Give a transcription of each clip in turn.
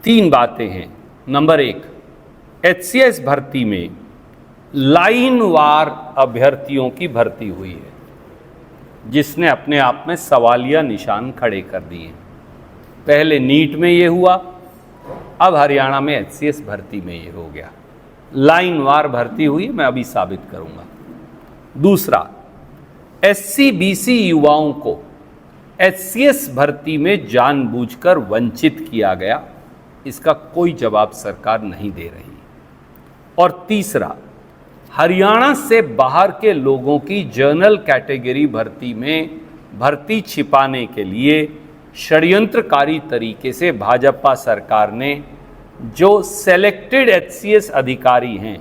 तीन बातें हैं। नंबर एक, एचसीएस भर्ती में लाइनवार अभ्यर्थियों की भर्ती हुई है, जिसने अपने आप में सवालिया निशान खड़े कर दिए। पहले नीट में ये हुआ, अब हरियाणा में एचसीएस भर्ती में ये हो गया। लाइनवार भर्ती हुई, मैं अभी साबित करूंगा। दूसरा, एससी बीसी युवाओं को एचसीएस भर्ती में जानबूझकर वंचित किया गया, इसका कोई जवाब सरकार नहीं दे रही। और तीसरा, हरियाणा से बाहर के लोगों की जनरल कैटेगरी भर्ती में भर्ती छिपाने के लिए षड्यंत्रकारी तरीके से भाजपा सरकार ने जो सेलेक्टेड एचसीएस अधिकारी हैं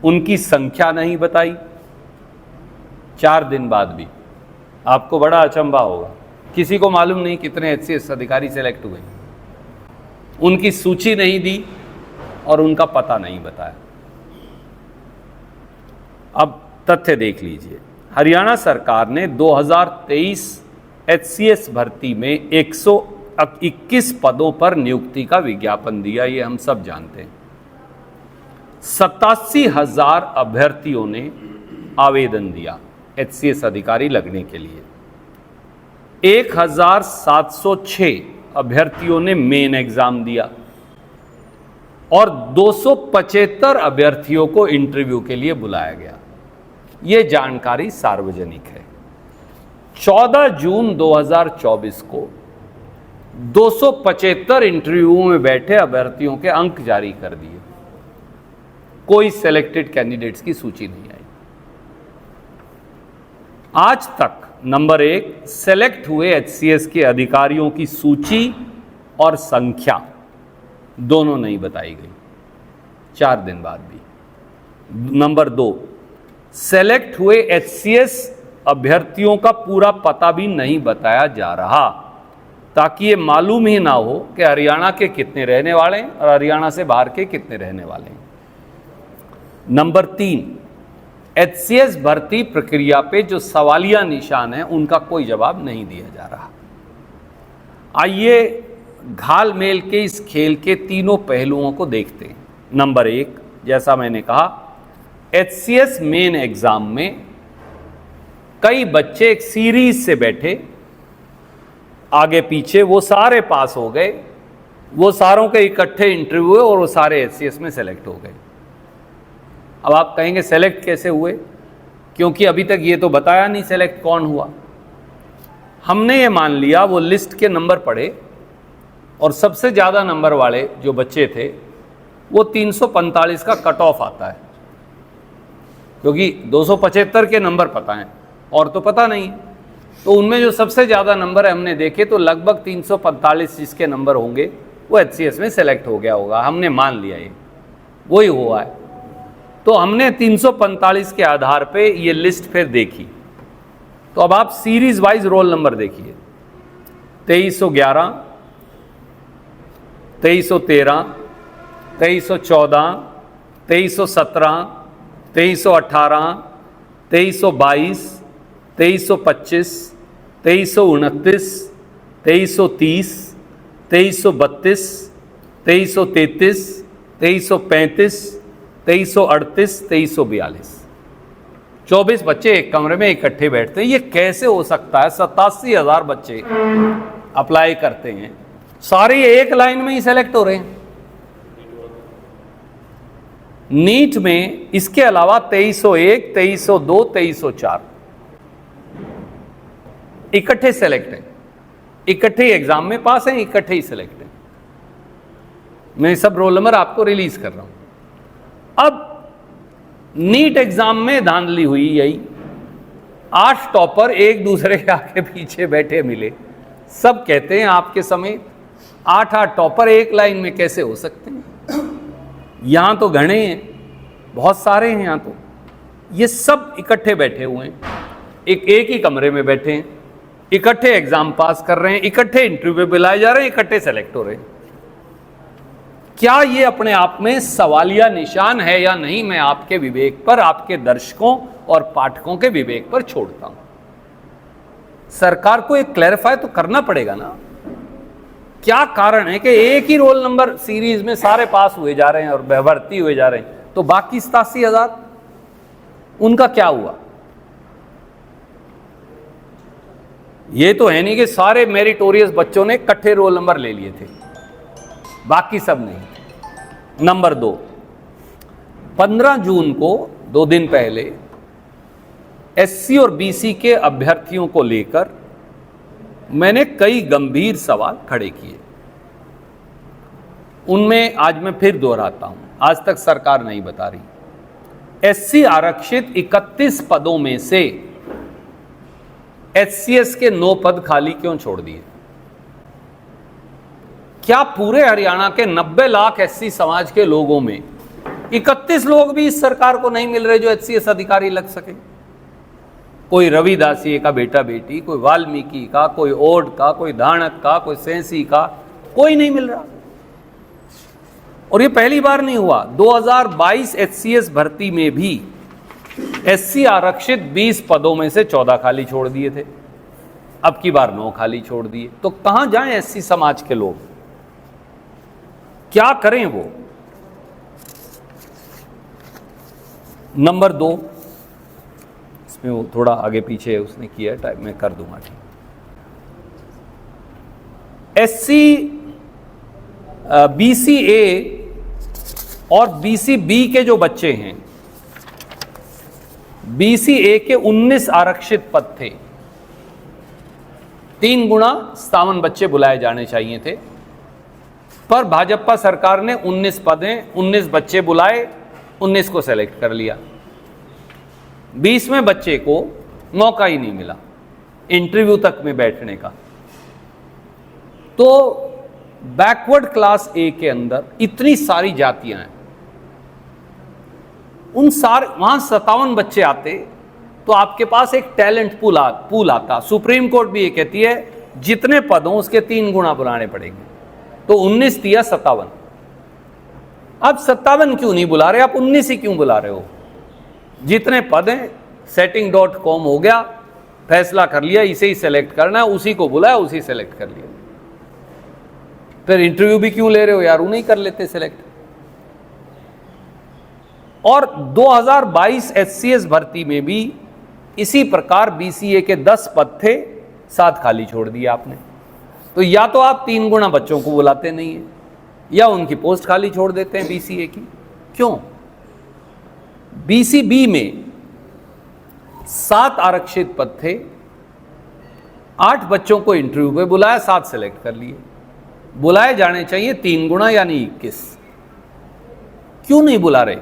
उनकी संख्या नहीं बताई। 4 दिन बाद भी आपको बड़ा अचंभा होगा, किसी को मालूम नहीं कितने एचसीएस अधिकारी सेलेक्ट हुए, उनकी सूची नहीं दी और उनका पता नहीं बताया। अब तथ्य देख लीजिए, हरियाणा सरकार ने 2023 एचसीएस भर्ती में 121 पदों पर नियुक्ति का विज्ञापन दिया, ये हम सब जानते हैं। 87,000 अभ्यर्थियों ने आवेदन दिया एचसीएस अधिकारी लगने के लिए। 1,706 अभ्यर्थियों ने मेन एग्जाम दिया और 275 अभ्यर्थियों को इंटरव्यू के लिए बुलाया गया। ये जानकारी सार्वजनिक है। 14 जून 2024 को 275 इंटरव्यू में बैठे अभ्यर्थियों के अंक जारी कर दिए। कोई सेलेक्टेड कैंडिडेट्स की सूची नहीं आई। आज तक नंबर एक, सेलेक्ट हुए एचसीएस के अधिकारियों की सूची और संख्या दोनों नहीं बताई गई, 4 दिन बाद भी। नंबर 2, सेलेक्ट हुए एचसीएस अभ्यर्थियों का पूरा पता भी नहीं बताया जा रहा, ताकि ये मालूम ही ना हो कि हरियाणा के कितने रहने वाले हैं और हरियाणा से बाहर के कितने रहने वाले हैं। नंबर 3, एचसीएस भर्ती प्रक्रिया पे जो सवालिया निशान है उनका कोई जवाब नहीं दिया जा रहा। आइए घाल मेल के इस खेल के तीनों पहलुओं को देखते हैं। नंबर 1, जैसा मैंने कहा, एचसीएस मेन एग्जाम में कई बच्चे एक सीरीज से बैठे, आगे पीछे वो सारे पास हो गए, वो सारों के इकट्ठे इंटरव्यू हुए और वो सारे एचसीएस में सेलेक्ट हो गए। अब आप कहेंगे सेलेक्ट कैसे हुए, क्योंकि अभी तक ये तो बताया नहीं सेलेक्ट कौन हुआ। हमने ये मान लिया, वो लिस्ट के नंबर पढ़े और सबसे ज़्यादा नंबर वाले जो बच्चे थे वो 345 का कट ऑफ आता है, क्योंकि 275 के नंबर पता हैं और तो पता नहीं। तो उनमें जो सबसे ज़्यादा नंबर है हमने देखे तो लगभग 345 जिसके नंबर होंगे वो एचसीएस में सेलेक्ट हो गया होगा। हमने मान लिया ये वही हुआ है। तो हमने 345 के आधार पे ये लिस्ट फिर देखी। तो अब आप सीरीज वाइज रोल नंबर देखिए, 2311, 2313, 2314, 2317, 2318, 2322, 2325, 2329, 2330, 2332, 2333, 2335, 2338, 2342, 24 बच्चे एक कमरे में इकट्ठे बैठते हैं। ये कैसे हो सकता है? 87,000 बच्चे अप्लाई करते हैं, सारे एक लाइन में ही सेलेक्ट हो रहे हैं। नीट में इसके अलावा 2301, 2302, 2304 इकट्ठे सेलेक्ट हैं, इकट्ठे ही एग्जाम में पास हैं, इकट्ठे ही सेलेक्ट हैं। मैं सब रोल नंबर आपको रिलीज कर रहा हूं। अब नीट एग्जाम में धांधली हुई यही, 8 टॉपर एक दूसरे के आगे पीछे बैठे मिले। सब कहते हैं आपके समेत 8 टॉपर एक लाइन में कैसे हो सकते हैं? यहां तो घने हैं, बहुत सारे हैं यहां तो। ये सब इकट्ठे बैठे हुए हैं, एक ही कमरे में बैठे हैं, इकट्ठे एग्जाम पास कर रहे हैं, इकट्ठे इंटरव्यू बुलाए जा रहे हैं, इकट्ठे सेलेक्ट हो रहे हैं। क्या ये अपने आप में सवालिया निशान है या नहीं, मैं आपके विवेक पर, आपके दर्शकों और पाठकों के विवेक पर छोड़ता हूं। सरकार को एक क्लैरिफाई तो करना पड़ेगा ना। क्या कारण है कि एक ही रोल नंबर सीरीज में सारे पास हुए जा रहे हैं और भर्ती हुए जा रहे हैं, तो बाकी 87,000 उनका क्या हुआ? ये तो है नहीं कि सारे मेरिटोरियस बच्चों ने इकट्ठे रोल नंबर ले लिए थे, बाकी सब नहीं। नंबर 2, 15 जून को 2 दिन पहले एससी और बीसी के अभ्यर्थियों को लेकर मैंने कई गंभीर सवाल खड़े किए। उनमें आज मैं फिर दोहराता हूं, आज तक सरकार नहीं बता रही। एससी आरक्षित 31 पदों में से एचसीएस के 9 पद खाली क्यों छोड़ दिए? क्या पूरे हरियाणा के 90 लाख एससी समाज के लोगों में 31 लोग भी इस सरकार को नहीं मिल रहे जो एचसीएस अधिकारी लग सके? कोई रविदासिये का बेटा बेटी, कोई वाल्मीकि का, कोई ओड का, कोई धाणक का, कोई सेंसी का, कोई नहीं मिल रहा। और ये पहली बार नहीं हुआ। 2022 एचसीएस भर्ती में भी एससी आरक्षित 20 पदों में से 14 खाली छोड़ दिए थे, अब की बार 9 खाली छोड़ दिए। तो कहां जाएं एससी समाज के लोग? क्या करें वो? नंबर 2, इसमें वो थोड़ा आगे पीछे उसने किया है, टाइप में कर दूंगा। ठीक, एससी बीसीए और बीसीबी के जो बच्चे हैं, बीसीए के 19 आरक्षित पद थे, 3 गुना 57 बच्चे बुलाए जाने चाहिए थे, पर भाजपा सरकार ने 19 पदें 19 बच्चे बुलाए, 19 को सेलेक्ट कर लिया। 20वें बच्चे को मौका ही नहीं मिला इंटरव्यू तक में बैठने का। तो बैकवर्ड क्लास ए के अंदर इतनी सारी जातियां हैं, उन सारे वहां 57 बच्चे आते तो आपके पास एक टैलेंट पूल आता। सुप्रीम कोर्ट भी ये कहती है जितने पद हों उसके 3 गुना बुलाने पड़ेंगे। तो 19 दिया 57। अब 57 क्यों नहीं बुला रहे, आप 19 ही क्यों बुला रहे हो? जितने पद हैं setting.com हो गया, फैसला कर लिया, इसे ही सेलेक्ट करना है, उसी को बुलाया, उसी सेलेक्ट कर लिया। फिर इंटरव्यू भी क्यों ले रहे हो यार, उन्हें कर लेते सेलेक्ट। और 2022 एचसीएस भर्ती में भी इसी प्रकार बीसीए के 10 पद थे, 7 खाली छोड़ दिए आपने। तो या तो आप 3 गुना बच्चों को बुलाते नहीं है, या उनकी पोस्ट खाली छोड़ देते हैं बीसीए की। क्यों? बीसीबी में 7 आरक्षित पद थे, 8 बच्चों को इंटरव्यू पे बुलाया, 7 सेलेक्ट कर लिए। बुलाए जाने चाहिए 3 गुना यानी 21। क्यों नहीं बुला रहे?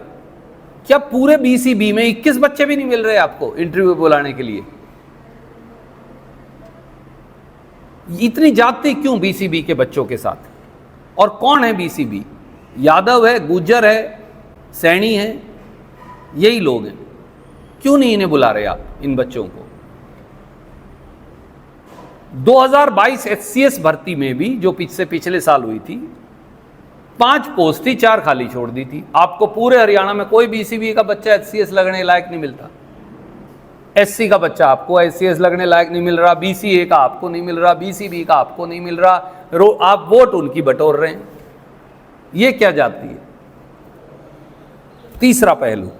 क्या पूरे बीसीबी में 21 बच्चे भी नहीं मिल रहे आपको इंटरव्यू बुलाने के लिए? इतनी जाति क्यों बीसीबी के बच्चों के साथ? और कौन है बीसीबी? यादव है, गुज्जर है, सैनी है, यही लोग हैं। क्यों नहीं इन्हें बुला रहे आप, इन बच्चों को? 2022 एचसीएस भर्ती में भी जो पिछले साल हुई थी, 5 पोस्ट थी, 4 खाली छोड़ दी थी। आपको पूरे हरियाणा में कोई बीसीबी का बच्चा एचसीएस लगने लायक नहीं मिलता। एससी का बच्चा आपको एचसीएस लगने लायक नहीं मिल रहा, बीसीए का आपको नहीं मिल रहा, बीसीबी का आपको नहीं मिल रहा, आप वोट उनकी बटोर रहे हैं। ये क्या जाती है? तीसरा पहलू,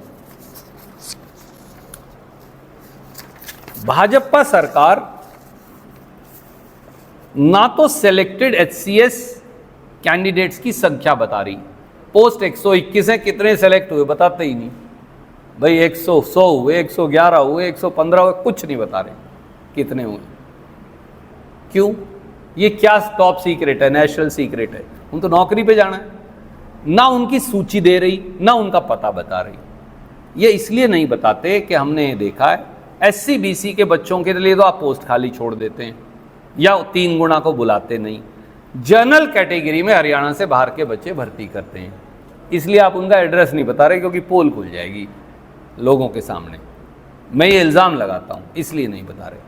भाजपा सरकार ना तो सिलेक्टेड एचसीएस कैंडिडेट्स की संख्या बता रही, पोस्ट 121 है, कितने सेलेक्ट हुए बताते ही नहीं भाई। 100 हुए, 111 हुए, 115 हुए, कुछ नहीं बता रहे कितने हुए। क्यों? ये क्या टॉप सीक्रेट है, नेशनल सीक्रेट है? उन तो नौकरी पे जाना है। ना उनकी सूची दे रही, ना उनका पता बता रही। ये इसलिए नहीं बताते कि हमने देखा है एससी बीसी के बच्चों के लिए तो आप पोस्ट खाली छोड़ देते हैं या 3 गुना को बुलाते नहीं। जनरल कैटेगरी में हरियाणा से बाहर के बच्चे भर्ती करते हैं, इसलिए आप उनका एड्रेस नहीं बता रहे, क्योंकि पोल खुल जाएगी लोगों के सामने। मैं ये इल्ज़ाम लगाता हूँ, इसलिए नहीं बता रहे।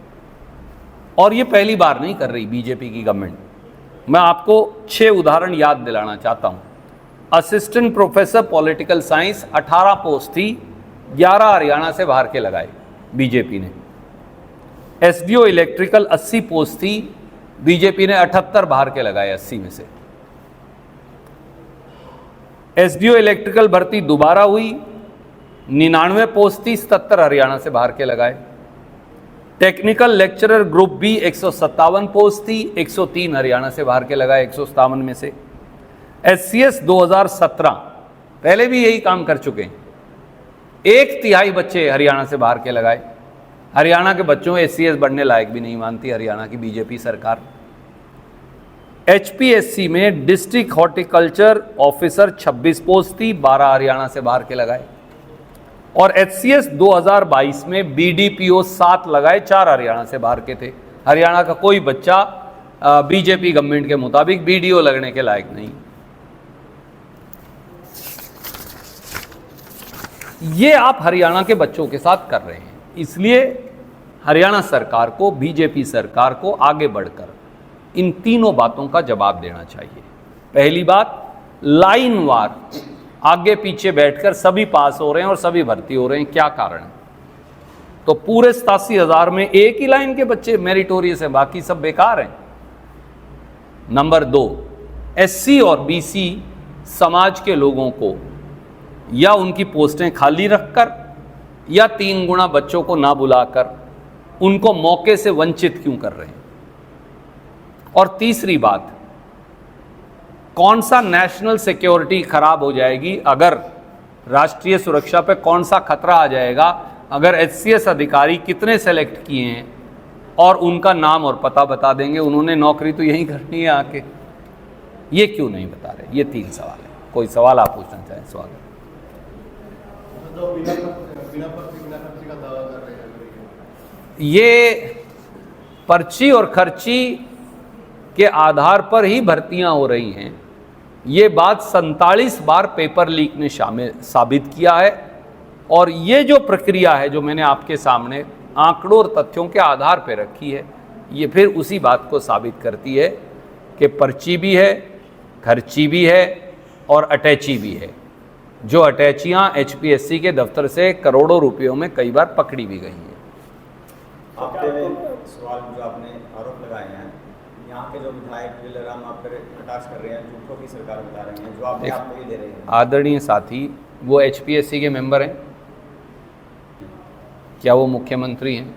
और ये पहली बार नहीं कर रही बीजेपी की गवर्नमेंट। मैं आपको 6 उदाहरण याद दिलाना चाहता हूँ। Assistant professor political science 18 post थी, 11 हरियाणा से बाहर के लगाए बीजेपी ने। एसडीओ इलेक्ट्रिकल 80 पोस्ट थी, बीजेपी ने 78 बाहर के लगाए 80 में से। एसडीओ इलेक्ट्रिकल भर्ती दोबारा हुई, 99 पोस्ट थी, 77 हरियाणा से बाहर के लगाए। Technical lecturer group B 157 post थी, 103 हरियाणा से बाहर के लगाए 157 में से। एचसीएस 2017 पहले भी यही काम कर चुके हैं, 1/3 बच्चे हरियाणा से बाहर के लगाए। हरियाणा के बच्चों एचसीएस बढ़ने लायक भी नहीं मानती हरियाणा की बीजेपी सरकार। एचपीएससी में डिस्ट्रिक्ट हॉर्टिकल्चर ऑफिसर 26 पोस्ट थी, 12 हरियाणा से बाहर के लगाए। और एचसीएस 2022 में बीडीपीओ 7 लगाए, 4 हरियाणा से बाहर के थे। हरियाणा का कोई बच्चा बीजेपी गवर्नमेंट के मुताबिक बीडीओ लगने के लायक नहीं। ये आप हरियाणा के बच्चों के साथ कर रहे हैं, इसलिए हरियाणा सरकार को, बीजेपी सरकार को आगे बढ़कर इन तीनों बातों का जवाब देना चाहिए। पहली बात, लाइन वार आगे पीछे बैठकर सभी पास हो रहे हैं और सभी भर्ती हो रहे हैं, क्या कारण है? तो पूरे 87,000 में एक ही लाइन के बच्चे मेरिटोरियस हैं, बाकी सब बेकार हैं। नंबर 2, एससी और बीसी समाज के लोगों को या उनकी पोस्टें खाली रखकर या 3 गुना बच्चों को ना बुलाकर उनको मौके से वंचित क्यों कर रहे हैं? और तीसरी बात, कौन सा नेशनल सिक्योरिटी खराब हो जाएगी, अगर राष्ट्रीय सुरक्षा पे कौन सा खतरा आ जाएगा अगर एचसीएस अधिकारी कितने सेलेक्ट किए हैं और उनका नाम और पता बता देंगे, उन्होंने नौकरी तो यहीं करनी है आके, ये क्यों नहीं बता रहे? ये 3 सवाल है। कोई सवाल आप पूछना चाहें? सवाल ये पर्ची और खर्ची के आधार पर ही भर्तियां हो रही हैं, ये बात 47 बार पेपर लीक ने साबित किया है। और ये जो प्रक्रिया है जो मैंने आपके सामने आंकड़ों और तथ्यों के आधार पर रखी है, ये फिर उसी बात को साबित करती है कि पर्ची भी है, खर्ची भी है और अटैची भी है। जो अटैचियाँ एचपीएससी के दफ्तर से करोड़ों रुपयों में कई बार पकड़ी भी गई हैं। आपके सवाल जो आपने आरोप लगाए हैं, यहाँ के जो विधायक दिलराम आप पर कटाक्ष कर रहे हैं, झूठों की सरकार बता रहे हैं, जो आपने आपको ही दे रहे हैं। आदरणीय साथी, वो एचपीएससी के मेंबर हैं, क्या वो मुख्यमंत्री हैं?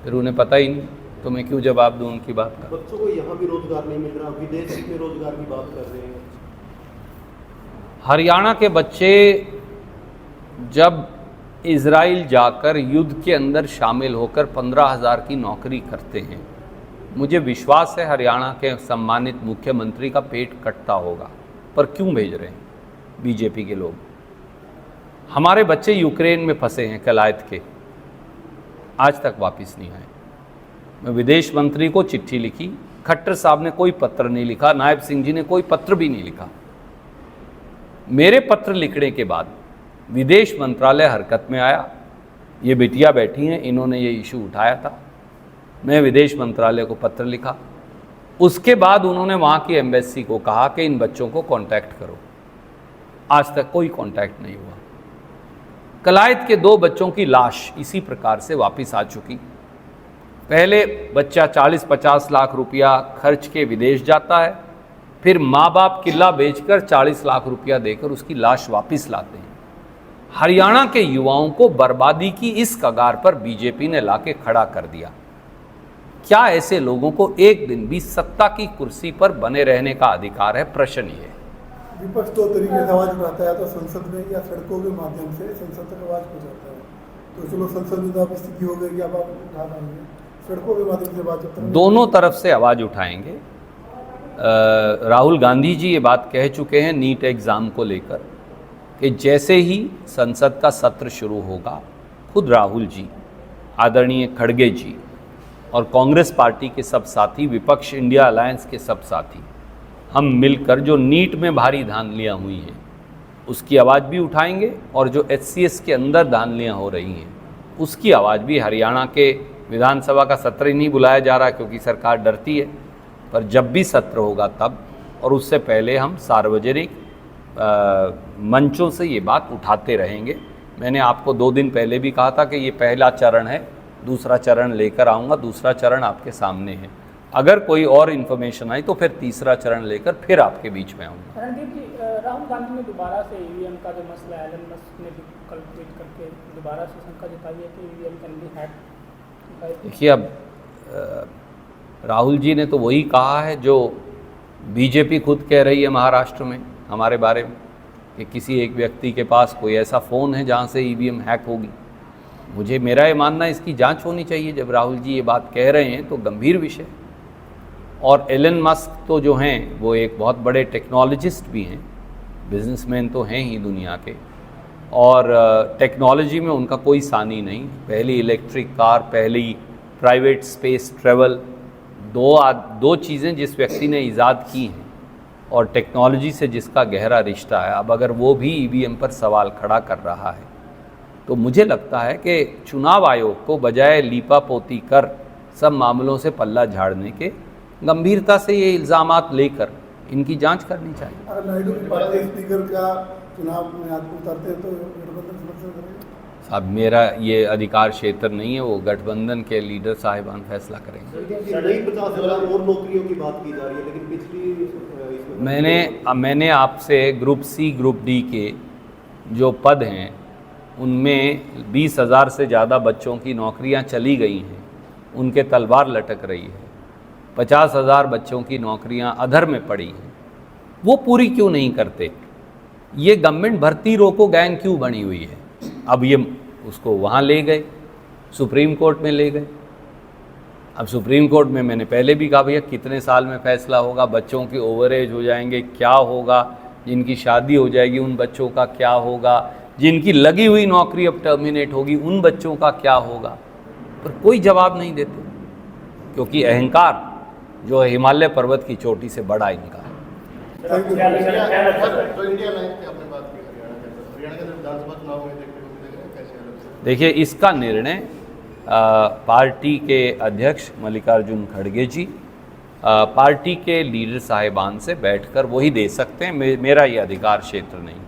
फिर उन्हें पता ही नहीं, तो मैं क्यों जवाब दूं उनकी बात का? बच्चों को यहाँ भी रोजगार नहीं मिल रहा, विदेश में रोजगार की बात कर रहे हैं। हरियाणा के बच्चे जब इजराइल जाकर युद्ध के अंदर शामिल होकर 15,000 की नौकरी करते हैं, मुझे विश्वास है हरियाणा के सम्मानित मुख्यमंत्री का पेट कटता होगा, पर क्यों भेज रहे हैं बीजेपी के लोग? हमारे बच्चे यूक्रेन में फंसे हैं कलायत के, आज तक वापस नहीं आए। मैं विदेश मंत्री को चिट्ठी लिखी, खट्टर साहब ने कोई पत्र नहीं लिखा, नायब सिंह जी ने कोई पत्र भी नहीं लिखा। मेरे पत्र लिखने के बाद विदेश मंत्रालय हरकत में आया, ये बिटिया बैठी हैं, इन्होंने ये इशू उठाया था, मैं विदेश मंत्रालय को पत्र लिखा। उसके बाद उन्होंने वहाँ की एम्बेसी को कहा कि इन बच्चों को कांटेक्ट करो। आज तक कोई कांटेक्ट नहीं हुआ। कलायत के 2 बच्चों की लाश इसी प्रकार से वापस आ चुकी। पहले बच्चा 40-50 लाख रुपया खर्च के विदेश जाता है, फिर माँ बाप किला बेचकर 40 लाख रुपया देकर उसकी लाश वापस लाते हैं। हरियाणा के युवाओं को बर्बादी की इस कगार पर बीजेपी ने लाके खड़ा कर दिया। क्या ऐसे लोगों को एक दिन भी सत्ता की कुर्सी पर बने रहने का अधिकार है? प्रश्न ये है। विपक्ष 2 तरीके से आवाज उठाता है, तो संसद में या सड़कों के माध्यम से संसद तक आवाज पहुंचाता है। तो चलो संसद में तो आप स्थिति हो गई कि आप उठा पाएंगे, सड़कों के माध्यम से बात करते हैं। दोनों तरफ से आवाज उठाएंगे। राहुल गांधी जी ये बात कह चुके हैं नीट एग्ज़ाम को लेकर कि जैसे ही संसद का सत्र शुरू होगा, खुद राहुल जी, आदरणीय खड़गे जी और कांग्रेस पार्टी के सब साथी, विपक्ष इंडिया अलायंस के सब साथी, हम मिलकर जो नीट में भारी धांधलियाँ हुई हैं उसकी आवाज़ भी उठाएंगे, और जो एचसीएस के अंदर धांधलियाँ हो रही हैं उसकी आवाज़ भी। हरियाणा के विधानसभा का सत्र ही नहीं बुलाया जा रहा क्योंकि सरकार डरती है, पर जब भी सत्र होगा तब, और उससे पहले हम सार्वजनिक मंचों से ये बात उठाते रहेंगे। मैंने आपको 2 दिन पहले भी कहा था कि ये पहला चरण है, दूसरा चरण लेकर आऊँगा, दूसरा चरण आपके सामने है। अगर कोई और इन्फॉर्मेशन आई तो फिर तीसरा चरण लेकर फिर आपके बीच में आऊँगा। रणदीप जी, राहुल गांधी ने दोबारा से ईवीएम का जो मसला है, एलन मस्क ने भी कल ट्वीट करके दोबारा से शंका जताई है कि ईवीएम कैन बी हैक। देखिए, अब राहुल जी ने तो वही कहा है जो बीजेपी खुद कह रही है महाराष्ट्र में हमारे बारे में, कि किसी एक व्यक्ति के पास कोई ऐसा फ़ोन है जहाँ से ईवीएम हैक होगी। मेरा ये मानना है इसकी जांच होनी चाहिए। जब राहुल जी ये बात कह रहे हैं तो गंभीर विषय। और एलन मस्क तो जो हैं वो एक बहुत बड़े टेक्नोलॉजिस्ट भी हैं, बिजनेसमैन तो हैं ही दुनिया के, और टेक्नोलॉजी में उनका कोई सानी नहीं। पहली इलेक्ट्रिक कार, पहली प्राइवेट स्पेस ट्रैवल, दो चीज़ें जिस व्यक्ति ने ईजाद की हैं और टेक्नोलॉजी से जिसका गहरा रिश्ता है, अब अगर वो भी ईवीएम पर सवाल खड़ा कर रहा है तो मुझे लगता है कि चुनाव आयोग को बजाय लीपापोती कर सब मामलों से पल्ला झाड़ने के गंभीरता से ये इल्ज़ामात लेकर इनकी जांच करनी चाहिए। अगर नायडू की पार्टी स्पीकर का चुनाव में आदमी उतरते हैं तो गठबंधन समर्थन करेंगे? साहब, मेरा ये अधिकार क्षेत्र नहीं है, वो गठबंधन के लीडर साहिबान फैसला करेंगे। नई 50,000 और नौकरियों की बात की जा रही है, लेकिन पिछली मैंने आपसे ग्रुप सी ग्रुप डी के जो पद हैं उनमें 20,000 से ज़्यादा बच्चों की नौकरियां चली गई हैं, उनके तलवार लटक रही है। 50,000 बच्चों की नौकरियां अधर में पड़ी हैं, वो पूरी क्यों नहीं करते? ये गवर्नमेंट भर्ती रोको गैंग क्यों बनी हुई है? अब ये उसको वहाँ ले गए, सुप्रीम कोर्ट में ले गए। अब सुप्रीम कोर्ट में मैंने पहले भी कहा भैया कितने साल में फैसला होगा, बच्चों की ओवरेज हो जाएंगे क्या होगा, जिनकी शादी हो जाएगी उन बच्चों का क्या होगा, जिनकी लगी हुई नौकरी अब टर्मिनेट होगी उन बच्चों का क्या होगा, पर कोई जवाब नहीं देते, क्योंकि अहंकार जो है हिमालय पर्वत की चोटी से बड़ा इनका है। तो इंडिया लाइन की आपने बात की, हरियाणा के विधानसभा चुनाव में देखने को मिलेगा कैसे अलग से? देखिए, इसका निर्णय पार्टी के अध्यक्ष मल्लिकार्जुन खड़गे जी पार्टी के लीडर साहिबान से बैठकर वही दे सकते हैं। मेरा ये अधिकार क्षेत्र नहीं।